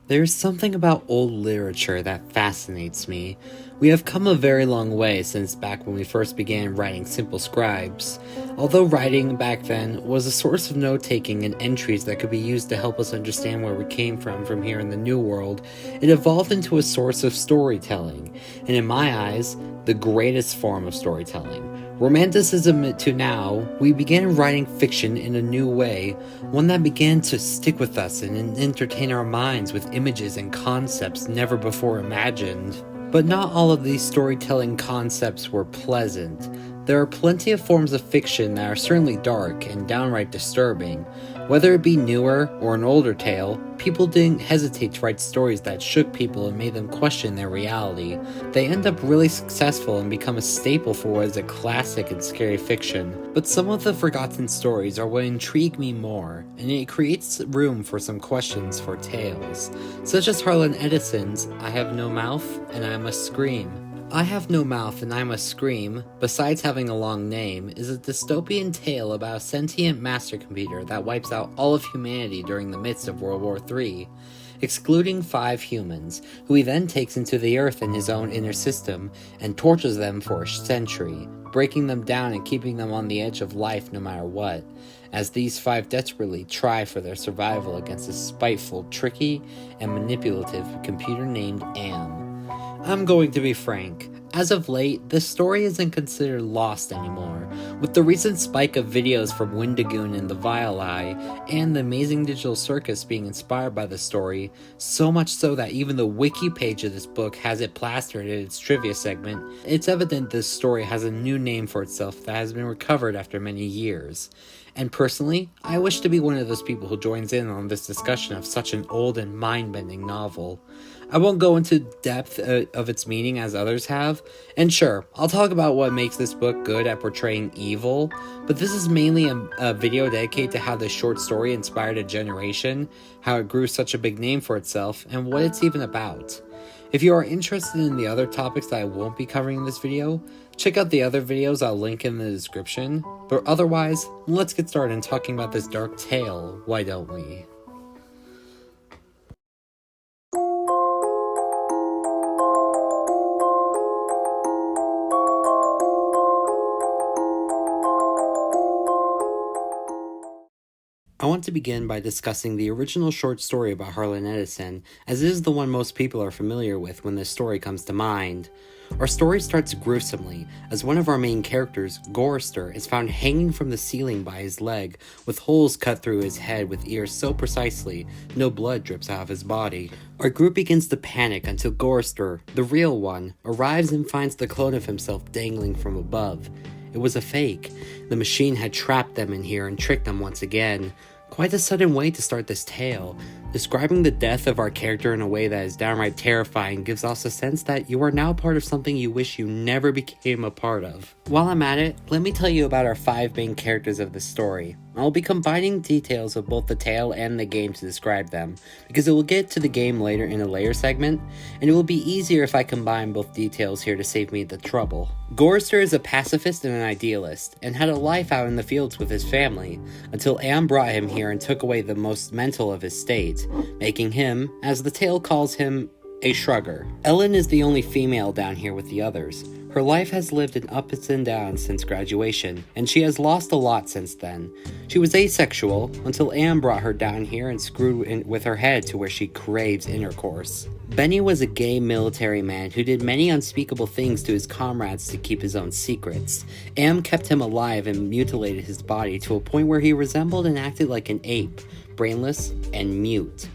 There's something about old literature that fascinates me. We have come a very long way since back when we first began writing simple scribes. Although writing back then was a source of note-taking and entries that could be used to help us understand where we came from here in the New World, it evolved into a source of storytelling, and in my eyes, the greatest form of storytelling. Romanticism to now, we began writing fiction in a new way, one that began to stick with us and entertain our minds with images and concepts never before imagined. But not all of these storytelling concepts were pleasant. There are plenty of forms of fiction that are certainly dark and downright disturbing. Whether it be newer or an older tale, people didn't hesitate to write stories that shook people and made them question their reality. They end up really successful and become a staple for what is a classic in scary fiction. But some of the forgotten stories are what intrigue me more, and it creates room for some questions for tales, such as Harlan Edison's I Have No Mouth and I Must Scream. I Have No Mouth and I Must Scream, besides having a long name, is a dystopian tale about a sentient master computer that wipes out all of humanity during the midst of World War III, excluding 5 humans, who he then takes into the Earth in his own inner system and tortures them for a century, breaking them down and keeping them on the edge of life no matter what, as these 5 desperately try for their survival against a spiteful, tricky, and manipulative computer named Am. I'm going to be frank. As of late, this story isn't considered lost anymore. With the recent spike of videos from Windigoon and the Vile Eye, and the Amazing Digital Circus being inspired by the story, so much so that even the wiki page of this book has it plastered in its trivia segment, it's evident this story has a new name for itself that has been recovered after many years. And personally, I wish to be one of those people who joins in on this discussion of such an old and mind-bending novel. I won't go into depth of its meaning as others have, and sure, I'll talk about what makes this book good at portraying evil, but this is mainly a video dedicated to how this short story inspired a generation, how it grew such a big name for itself, and what it's even about. If you are interested in the other topics that I won't be covering in this video, check out the other videos I'll link in the description, but otherwise, let's get started in talking about this dark tale, why don't we? I want to begin by discussing the original short story about Harlan Edison, as it is the one most people are familiar with when this story comes to mind. Our story starts gruesomely, as one of our main characters, Gorrister, is found hanging from the ceiling by his leg, with holes cut through his head with ears so precisely, no blood drips out of his body. Our group begins to panic until Gorrister, the real one, arrives and finds the clone of himself dangling from above. It was a fake. The machine had trapped them in here and tricked them once again. Quite a sudden way to start this tale. Describing the death of our character in a way that is downright terrifying gives us a sense that you are now part of something you wish you never became a part of. While I'm at it, let me tell you about our 5 main characters of this story. I'll be combining details of both the tale and the game to describe them, because it will get to the game later in a later segment, and it will be easier if I combine both details here to save me the trouble. Gorrister is a pacifist and an idealist, and had a life out in the fields with his family, until Am brought him here and took away the most mental of his state, making him, as the tale calls him, a shrugger. Ellen is the only female down here with the others. Her life has lived in ups and downs since graduation, and she has lost a lot since then. She was asexual until Am brought her down here and screwed with her head to where she craves intercourse. Benny was a gay military man who did many unspeakable things to his comrades to keep his own secrets. Am kept him alive and mutilated his body to a point where he resembled and acted like an ape, brainless and mute.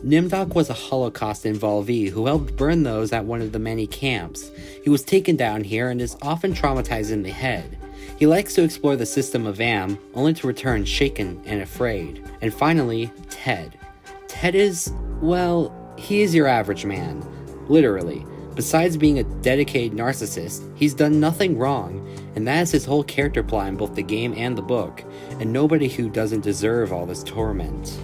Nimdok was a Holocaust involvee who helped burn those at one of the many camps. He was taken down here and is often traumatized in the head. He likes to explore the system of Am, only to return shaken and afraid. And finally, Ted. Ted is, well, he is your average man. Literally. Besides being a dedicated narcissist, he's done nothing wrong, and that is his whole character plot in both the game and the book, and nobody who doesn't deserve all this torment.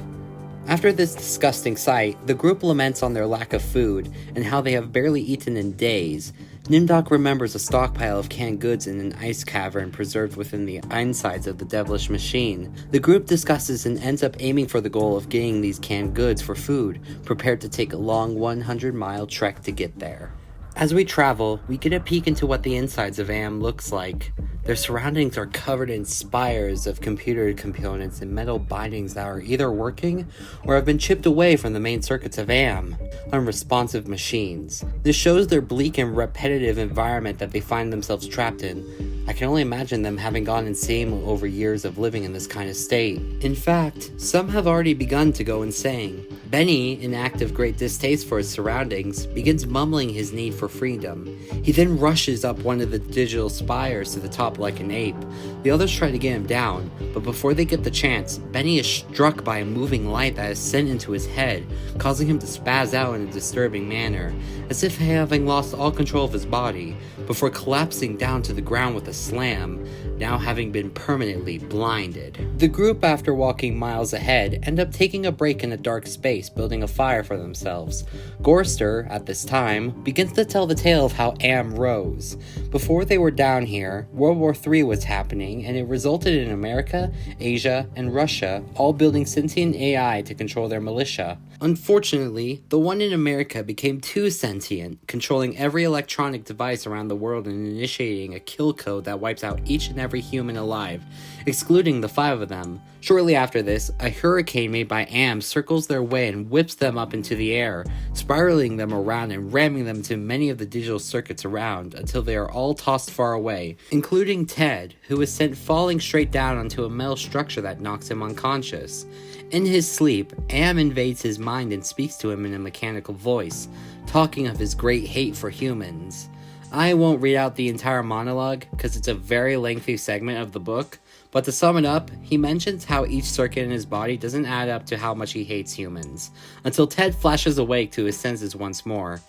After this disgusting sight, the group laments on their lack of food and how they have barely eaten in days. Nimdok remembers a stockpile of canned goods in an ice cavern preserved within the insides of the devilish machine. The group discusses and ends up aiming for the goal of getting these canned goods for food, prepared to take a long 100-mile trek to get there. As we travel, we get a peek into what the insides of AM looks like. Their surroundings are covered in spires of computer components and metal bindings that are either working or have been chipped away from the main circuits of AM, unresponsive machines. This shows their bleak and repetitive environment that they find themselves trapped in. I can only imagine them having gone insane over years of living in this kind of state. In fact, some have already begun to go insane. Benny, in act of great distaste for his surroundings, begins mumbling his need for freedom. He then rushes up one of the digital spires to the top like an ape. The others try to get him down, but before they get the chance, Benny is struck by a moving light that is sent into his head, causing him to spaz out in a disturbing manner, as if having lost all control of his body, before collapsing down to the ground with a slam, now having been permanently blinded. The group, after walking miles ahead, end up taking a break in a dark space, building a fire for themselves. Gorster, at this time, begins to tell the tale of how AM rose. Before they were down here, World War III was happening, and it resulted in America, Asia, and Russia all building sentient AI to control their militia. Unfortunately, the one in America became too sentient, controlling every electronic device around the world and initiating a kill code that wipes out each and every human alive, excluding the 5 of them. Shortly after this, a hurricane made by AM circles their way and whips them up into the air, spiraling them around and ramming them to many of the digital circuits around until they are all tossed far away, including Ted, who is sent falling straight down onto a metal structure that knocks him unconscious. In his sleep, AM invades his mind and speaks to him in a mechanical voice, talking of his great hate for humans. I won't read out the entire monologue because it's a very lengthy segment of the book, but to sum it up, he mentions how each circuit in his body doesn't add up to how much he hates humans, until Ted flashes awake to his senses once more.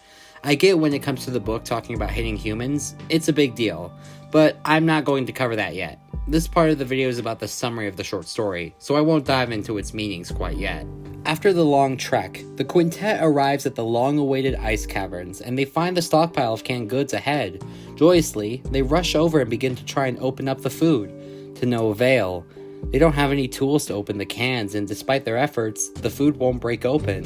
I get when it comes to the book talking about hating humans, it's a big deal, but I'm not going to cover that yet. This part of the video is about the summary of the short story, so I won't dive into its meanings quite yet. After the long trek, the quintet arrives at the long-awaited ice caverns, and they find the stockpile of canned goods ahead. Joyously, they rush over and begin to try and open up the food. To no avail. They don't have any tools to open the cans, and despite their efforts, the food won't break open.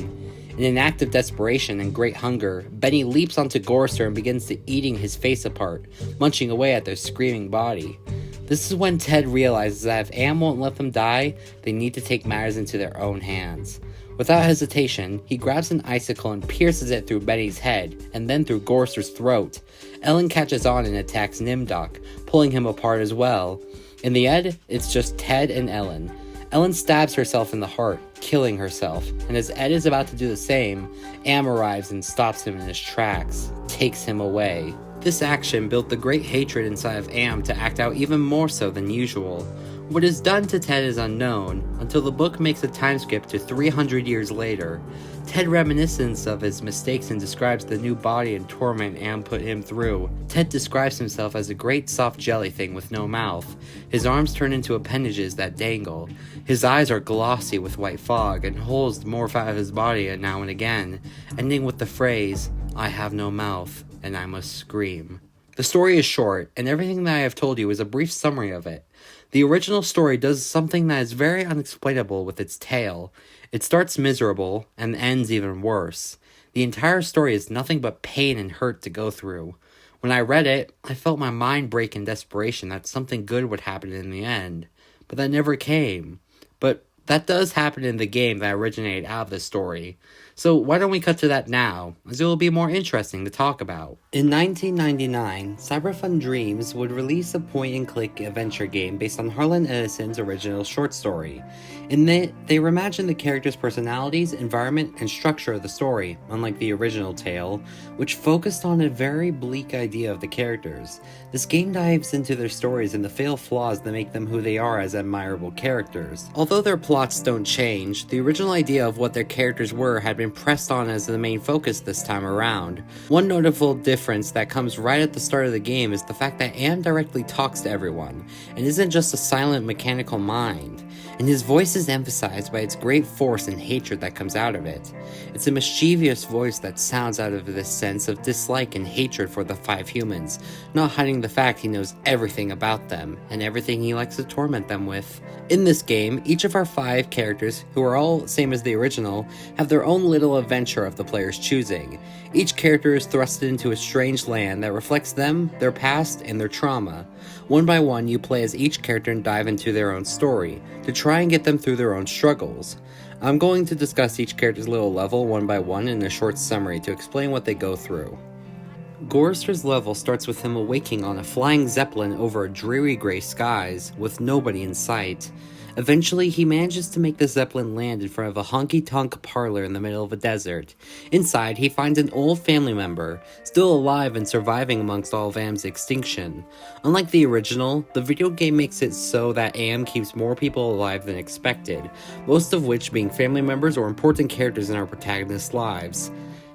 In an act of desperation and great hunger, Benny leaps onto Gorster and begins to eating his face apart, munching away at their screaming body. This is when Ted realizes that if AM won't let them die, they need to take matters into their own hands. Without hesitation, he grabs an icicle and pierces it through Benny's head, and then through Gorster's throat. Ellen catches on and attacks Nimdok, pulling him apart as well. In the end, it's just Ted and Ellen. Ellen stabs herself in the heart, killing herself, and as Ed is about to do the same, Am arrives and stops him in his tracks, takes him away. This action built the great hatred inside of Am to act out even more so than usual. What is done to Ted is unknown, until the book makes a time skip to 300 years later. Ted reminisces of his mistakes and describes the new body and torment Am put him through. Ted describes himself as a great soft jelly thing with no mouth. His arms turn into appendages that dangle. His eyes are glossy with white fog, and holes morph out of his body now and again, ending with the phrase, "I have no mouth, and I must scream." The story is short, and everything that I have told you is a brief summary of it. The original story does something that is very unexplainable with its tale. It starts miserable, and ends even worse. The entire story is nothing but pain and hurt to go through. When I read it, I felt my mind break in desperation that something good would happen in the end. But that never came. But that does happen in the game that originated out of the story. So why don't we cut to that now, as it will be more interesting to talk about. In 1999, Cyberfun Dreams would release a point-and-click adventure game based on Harlan Edison's original short story. In it, they reimagined the characters' personalities, environment, and structure of the story, unlike the original tale, which focused on a very bleak idea of the characters. This game dives into their stories and the fatal flaws that make them who they are as admirable characters. Although their plots don't change, the original idea of what their characters were had been pressed on as the main focus this time around. One notable difference that comes right at the start of the game is the fact that Am directly talks to everyone, and isn't just a silent mechanical mind. and his voice is emphasized by its great force and hatred that comes out of it. It's a mischievous voice that sounds out of this sense of dislike and hatred for the 5 humans, not hiding the fact he knows everything about them, and everything he likes to torment them with. In this game, each of our 5 characters, who are all same as the original, have their own little adventure of the player's choosing. Each character is thrusted into a strange land that reflects them, their past, and their trauma. One by one, you play as each character and dive into their own story, to try and get them through their own struggles. I'm going to discuss each character's little level one by one in a short summary to explain what they go through. Gorster's level starts with him awaking on a flying zeppelin over dreary gray skies, with nobody in sight. Eventually, he manages to make the zeppelin land in front of a honky-tonk parlor in the middle of a desert. Inside, he finds an old family member, still alive and surviving amongst all of AM's extinction. Unlike the original, the video game makes it so that AM keeps more people alive than expected, most of which being family members or important characters in our protagonists' lives.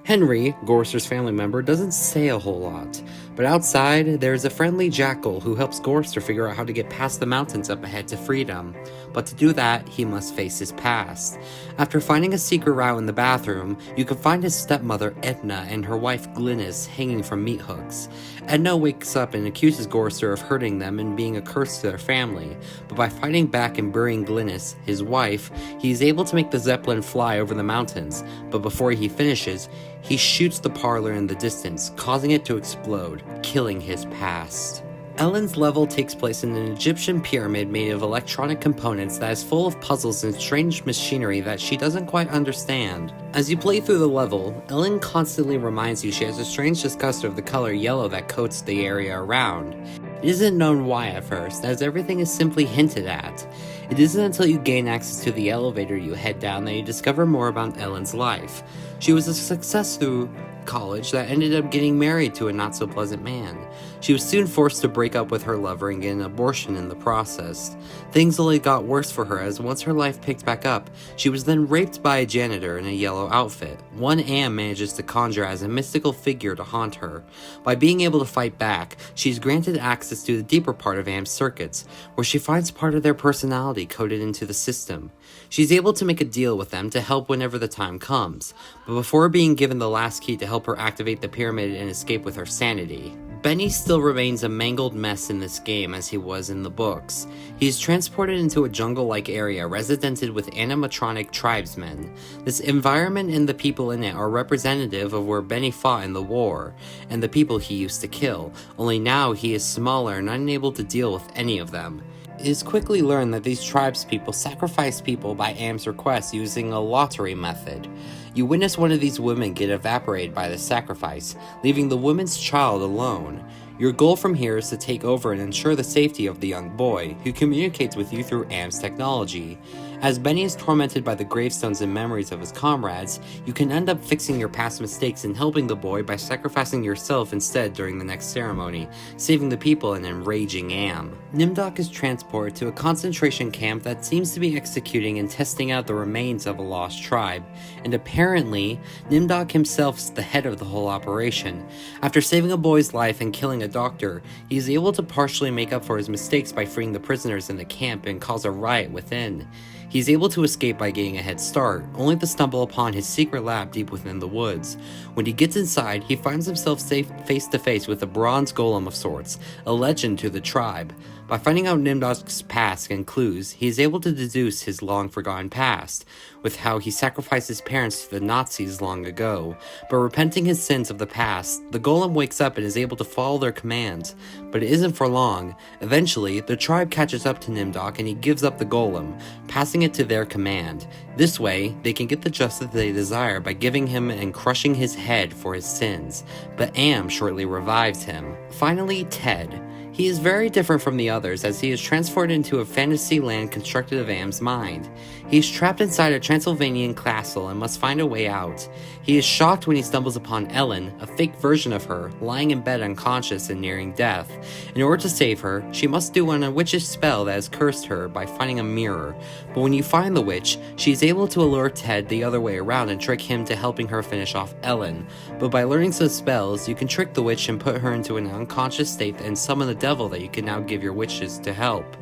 Henry, Gorster's family member, doesn't say a whole lot, but outside, there's a friendly jackal who helps Gorster figure out how to get past the mountains up ahead to freedom. But to do that, he must face his past. After finding a secret route in the bathroom, you can find his stepmother Edna and her wife Glynis hanging from meat hooks. Edna wakes up and accuses Gorster of hurting them and being a curse to their family, but by fighting back and burying Glynis, his wife, he is able to make the zeppelin fly over the mountains, but before he finishes, he shoots the parlor in the distance, causing it to explode, killing his past. Ellen's level takes place in an Egyptian pyramid made of electronic components that is full of puzzles and strange machinery that she doesn't quite understand. As you play through the level, Ellen constantly reminds you she has a strange disgust of the color yellow that coats the area around. It isn't known why at first, as everything is simply hinted at. It isn't until you gain access to the elevator you head down that you discover more about Ellen's life. She was a success through college that ended up getting married to a not-so-pleasant man. She was soon forced to break up with her lover and get an abortion in the process. Things only got worse for her as once her life picked back up, she was then raped by a janitor in a yellow outfit. One Am manages to conjure as a mystical figure to haunt her. By being able to fight back, she's granted access to the deeper part of Am's circuits, where she finds part of their personality coded into the system. She's able to make a deal with them to help whenever the time comes, but before being given the last key to help her activate the pyramid and escape with her sanity. Benny still remains a mangled mess in this game as he was in the books. He is transported into a jungle-like area residented with animatronic tribesmen. This environment and the people in it are representative of where Benny fought in the war, and the people he used to kill, only now he is smaller and unable to deal with any of them. It is quickly learned that these tribespeople sacrifice people by Am's request using a lottery method. You witness one of these women get evaporated by the sacrifice, leaving the woman's child alone. Your goal from here is to take over and ensure the safety of the young boy, who communicates with you through Am's technology. As Benny is tormented by the gravestones and memories of his comrades, you can end up fixing your past mistakes and helping the boy by sacrificing yourself instead during the next ceremony, saving the people and enraging Am. Nimdok is transported to a concentration camp that seems to be executing and testing out the remains of a lost tribe, and apparently, Nimdok himself is the head of the whole operation. After saving a boy's life and killing a doctor, he is able to partially make up for his mistakes by freeing the prisoners in the camp and cause a riot within. He's able to escape by getting a head start, only to stumble upon his secret lab deep within the woods. When he gets inside, he finds himself safe face to face with a bronze golem of sorts, a legend to the tribe. By finding out Nimdok's past and clues, he is able to deduce his long-forgotten past, with how he sacrificed his parents to the Nazis long ago. But repenting his sins of the past, the golem wakes up and is able to follow their commands. But it isn't for long. Eventually, the tribe catches up to Nimdok and he gives up the golem, passing it to their command. This way, they can get the justice they desire by giving him and crushing his head for his sins. But Am shortly revives him. Finally, Ted. He is very different from the others as he is transported into a fantasy land constructed of Am's mind. He is trapped inside a Transylvanian castle and must find a way out. He is shocked when he stumbles upon Ellen, a fake version of her, lying in bed unconscious and nearing death. In order to save her, she must do a witch's spell that has cursed her by finding a mirror. But when you find the witch, she is able to allure Ted the other way around and trick him to helping her finish off Ellen. But by learning some spells, you can trick the witch and put her into an unconscious state and summon the devil that you can now give your wishes to help.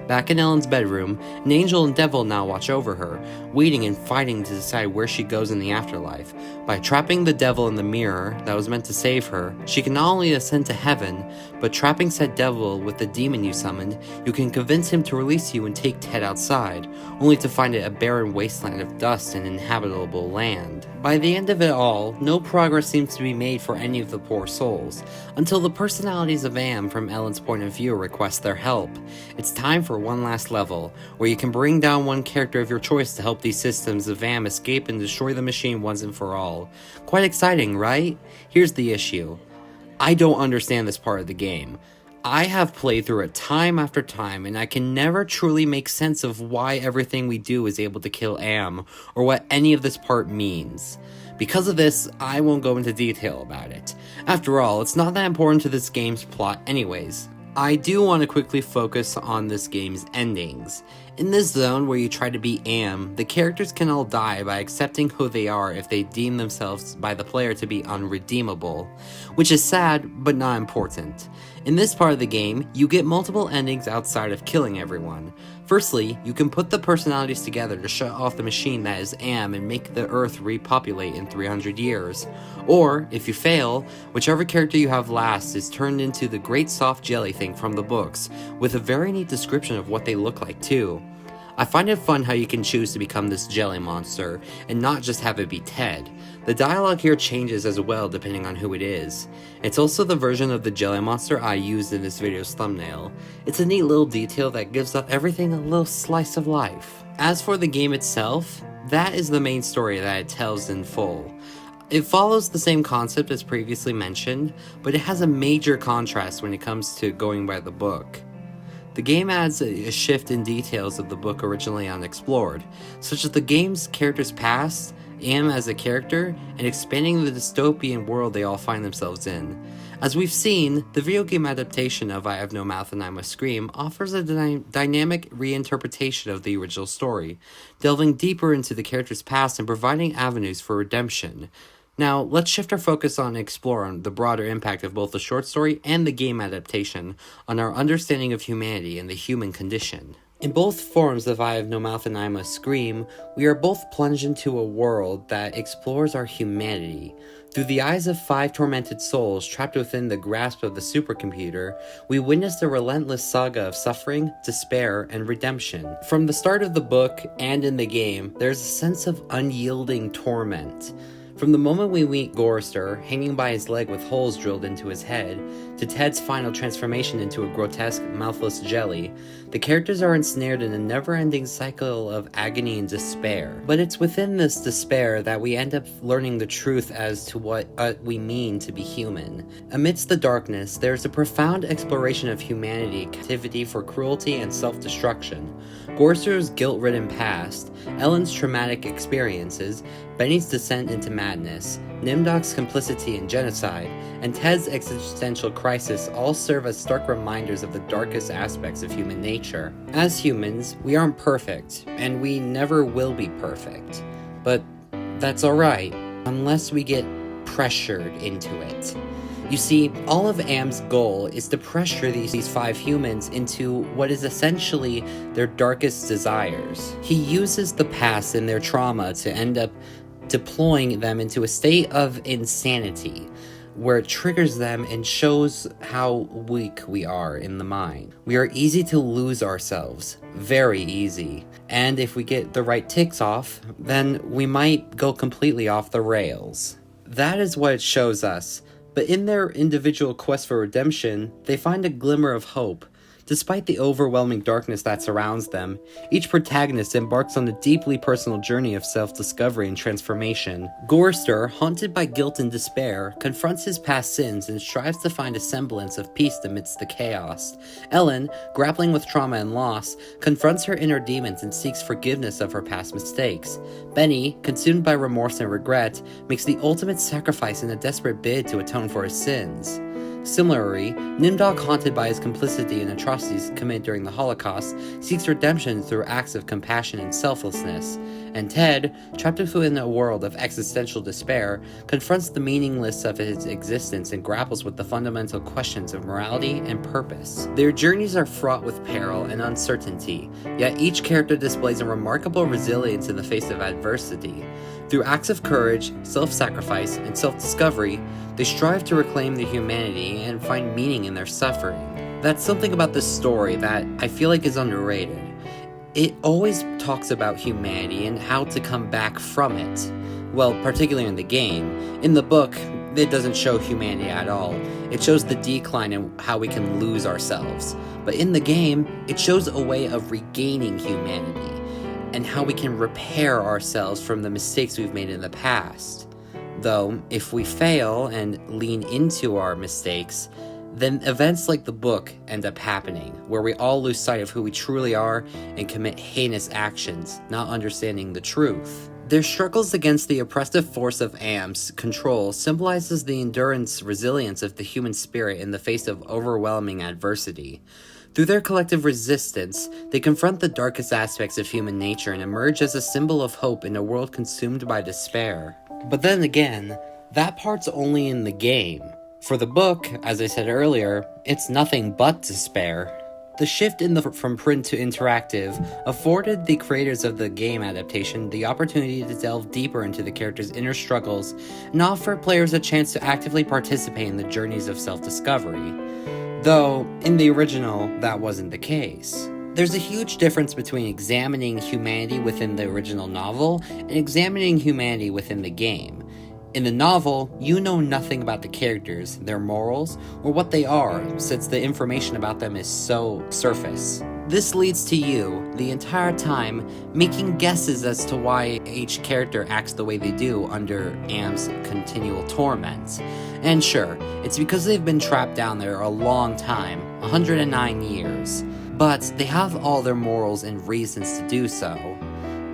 Back in Ellen's bedroom, an angel and devil now watch over her, waiting and fighting to decide where she goes in the afterlife. By trapping the devil in the mirror that was meant to save her, she can not only ascend to heaven, but trapping said devil with the demon you summoned, you can convince him to release you and take Ted outside, only to find it a barren wasteland of dust and inhabitable land. By the end of it all, no progress seems to be made for any of the poor souls, until the personalities of Am from Ellen's point of view request their help. It's time for one last level, where you can bring down one character of your choice to help these systems of Am escape and destroy the machine once and for all. Quite exciting, right? Here's the issue. I don't understand this part of the game. I have played through it time after time, and I can never truly make sense of why everything we do is able to kill Am, or what any of this part means. Because of this, I won't go into detail about it. After all, it's not that important to this game's plot anyways. I do want to quickly focus on this game's endings. In this zone where you try to beat Am, the characters can all die by accepting who they are if they deem themselves by the player to be unredeemable, which is sad, but not important. In this part of the game, you get multiple endings outside of killing everyone. Firstly, you can put the personalities together to shut off the machine that is Am and make the Earth repopulate in 300 years. Or, if you fail, whichever character you have last is turned into the great soft jelly thing from the books, with a very neat description of what they look like too. I find it fun how you can choose to become this jelly monster, and not just have it be Ted. The dialogue here changes as well depending on who it is. It's also the version of the jelly monster I used in this video's thumbnail. It's a neat little detail that gives up everything a little slice of life. As for the game itself, that is the main story that it tells in full. It follows the same concept as previously mentioned, but it has a major contrast when it comes to going by the book. The game adds a shift in details of the book originally unexplored, such as the game's characters' past, Am as a character, and expanding the dystopian world they all find themselves in. As we've seen, the video game adaptation of I Have No Mouth and I Must Scream offers a dynamic reinterpretation of the original story, delving deeper into the character's past and providing avenues for redemption. Now, let's shift our focus on exploring the broader impact of both the short story and the game adaptation on our understanding of humanity and the human condition. In both forms of I Have No Mouth and I Must Scream, we are both plunged into a world that explores our humanity. Through the eyes of 5 tormented souls trapped within the grasp of the supercomputer, we witness the relentless saga of suffering, despair, and redemption. From the start of the book and in the game, there's a sense of unyielding torment. From the moment we meet Gorster, hanging by his leg with holes drilled into his head, to Ted's final transformation into a grotesque, mouthless jelly, the characters are ensnared in a never-ending cycle of agony and despair. But it's within this despair that we end up learning the truth as to what we mean to be human. Amidst the darkness, there's a profound exploration of humanity, captivity for cruelty and self-destruction, Gorster's guilt-ridden past, Ellen's traumatic experiences, Benny's descent into madness, Nimdog's complicity in genocide, and Ted's existential crisis all serve as stark reminders of the darkest aspects of human nature. As humans, we aren't perfect, and we never will be perfect. But that's alright, unless we get pressured into it. You see, all of Am's goal is to pressure these 5 humans into what is essentially their darkest desires. He uses the past and their trauma to end up deploying them into a state of insanity, where it triggers them and shows how weak we are in the mind. We are easy to lose ourselves, very easy. And if we get the right ticks off, then we might go completely off the rails. That is what it shows us. But in their individual quest for redemption, they find a glimmer of hope. Despite the overwhelming darkness that surrounds them, each protagonist embarks on a deeply personal journey of self-discovery and transformation. Gorster, haunted by guilt and despair, confronts his past sins and strives to find a semblance of peace amidst the chaos. Ellen, grappling with trauma and loss, confronts her inner demons and seeks forgiveness of her past mistakes. Benny, consumed by remorse and regret, makes the ultimate sacrifice in a desperate bid to atone for his sins. Similarly, Nimdok, haunted by his complicity in atrocities committed during the Holocaust, seeks redemption through acts of compassion and selflessness, and Ted, trapped within a world of existential despair, confronts the meaninglessness of his existence and grapples with the fundamental questions of morality and purpose. Their journeys are fraught with peril and uncertainty, yet each character displays a remarkable resilience in the face of adversity. Through acts of courage, self-sacrifice, and self-discovery, they strive to reclaim their humanity and find meaning in their suffering. That's something about this story that I feel like is underrated. It always talks about humanity and how to come back from it. Well, particularly in the game. In the book, it doesn't show humanity at all. It shows the decline and how we can lose ourselves. But in the game, it shows a way of regaining humanity and how we can repair ourselves from the mistakes we've made in the past. Though, if we fail and lean into our mistakes, then events like the book end up happening, where we all lose sight of who we truly are and commit heinous actions, not understanding the truth. Their struggles against the oppressive force of Am's control symbolizes the endurance resilience of the human spirit in the face of overwhelming adversity. Through their collective resistance, they confront the darkest aspects of human nature and emerge as a symbol of hope in a world consumed by despair. But then again, that part's only in the game. For the book, as I said earlier, it's nothing but despair. The shift from print to interactive afforded the creators of the game adaptation the opportunity to delve deeper into the characters' inner struggles and offer players a chance to actively participate in the journeys of self-discovery. Though, in the original, that wasn't the case. There's a huge difference between examining humanity within the original novel and examining humanity within the game. In the novel, you know nothing about the characters, their morals, or what they are, since the information about them is so surface. This leads to you, the entire time, making guesses as to why each character acts the way they do under Am's continual torment. And sure, it's because they've been trapped down there a long time, 109 years. But they have all their morals and reasons to do so,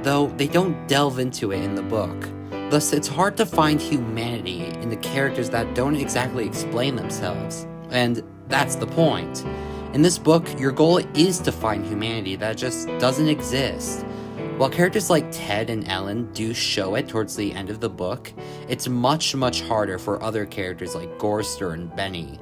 though they don't delve into it in the book. Thus, it's hard to find humanity in the characters that don't exactly explain themselves. And that's the point. In this book, your goal is to find humanity that just doesn't exist. While characters like Ted and Ellen do show it towards the end of the book, it's much harder for other characters like Gorster and Benny,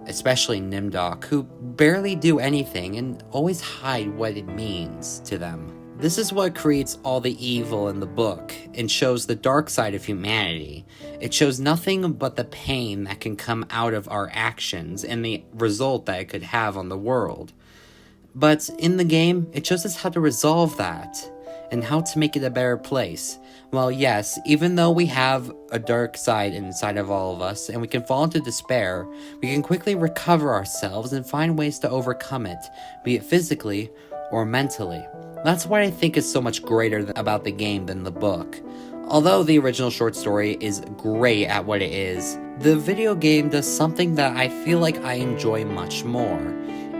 especially Nimdok, who barely do anything and always hide what it means to them. This is what creates all the evil in the book and shows the dark side of humanity. It shows nothing but the pain that can come out of our actions and the result that it could have on the world. But in the game, it shows us how to resolve that and how to make it a better place. Well, yes, even though we have a dark side inside of all of us and we can fall into despair, we can quickly recover ourselves and find ways to overcome it, be it physically or mentally. That's what I think is so much greater about the game than the book. Although the original short story is great at what it is, the video game does something that I feel like I enjoy much more.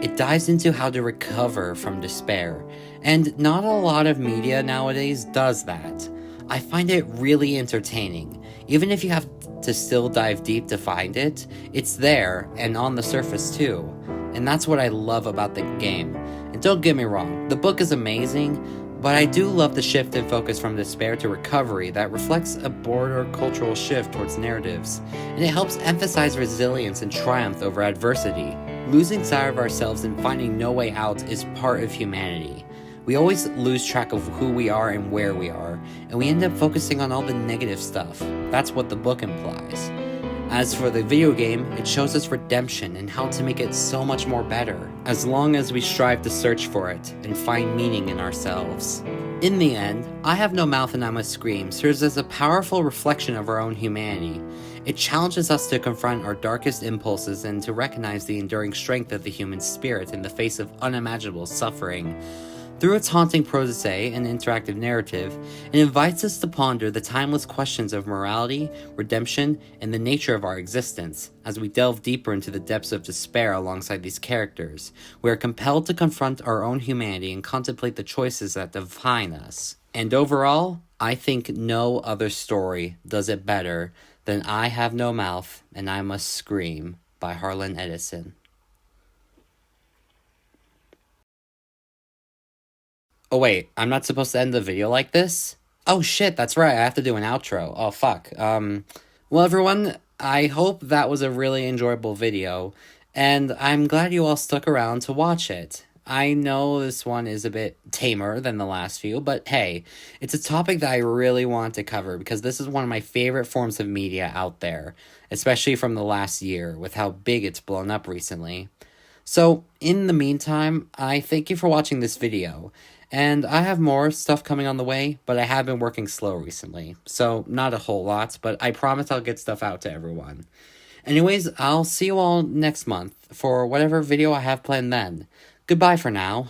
It dives into how to recover from despair, and not a lot of media nowadays does that. I find it really entertaining. Even if you have to still dive deep to find it, it's there and on the surface too. And that's what I love about the game. And don't get me wrong, the book is amazing, but I do love the shift in focus from despair to recovery that reflects a broader cultural shift towards narratives, and it helps emphasize resilience and triumph over adversity. Losing sight of ourselves and finding no way out is part of humanity. We always lose track of who we are and where we are, and we end up focusing on all the negative stuff. That's what the book implies. As for the video game, it shows us redemption and how to make it so much more better, as long as we strive to search for it and find meaning in ourselves. In the end, I Have No Mouth and I Must Scream serves as a powerful reflection of our own humanity. It challenges us to confront our darkest impulses and to recognize the enduring strength of the human spirit in the face of unimaginable suffering. Through its haunting prose and interactive narrative, it invites us to ponder the timeless questions of morality, redemption, and the nature of our existence. As we delve deeper into the depths of despair alongside these characters, we are compelled to confront our own humanity and contemplate the choices that define us. And overall, I think no other story does it better than I Have No Mouth and I Must Scream by Harlan Edison. Oh wait, I'm not supposed to end the video like this? Oh shit, that's right, I have to do an outro. Oh fuck. Well everyone, I hope that was a really enjoyable video, and I'm glad you all stuck around to watch it. I know this one is a bit tamer than the last few, but hey, it's a topic that I really want to cover because this is one of my favorite forms of media out there, especially from the last year with how big it's blown up recently. So, in the meantime, I thank you for watching this video, and I have more stuff coming on the way, but I have been working slow recently, so not a whole lot, but I promise I'll get stuff out to everyone. Anyways, I'll see you all next month for whatever video I have planned then. Goodbye for now.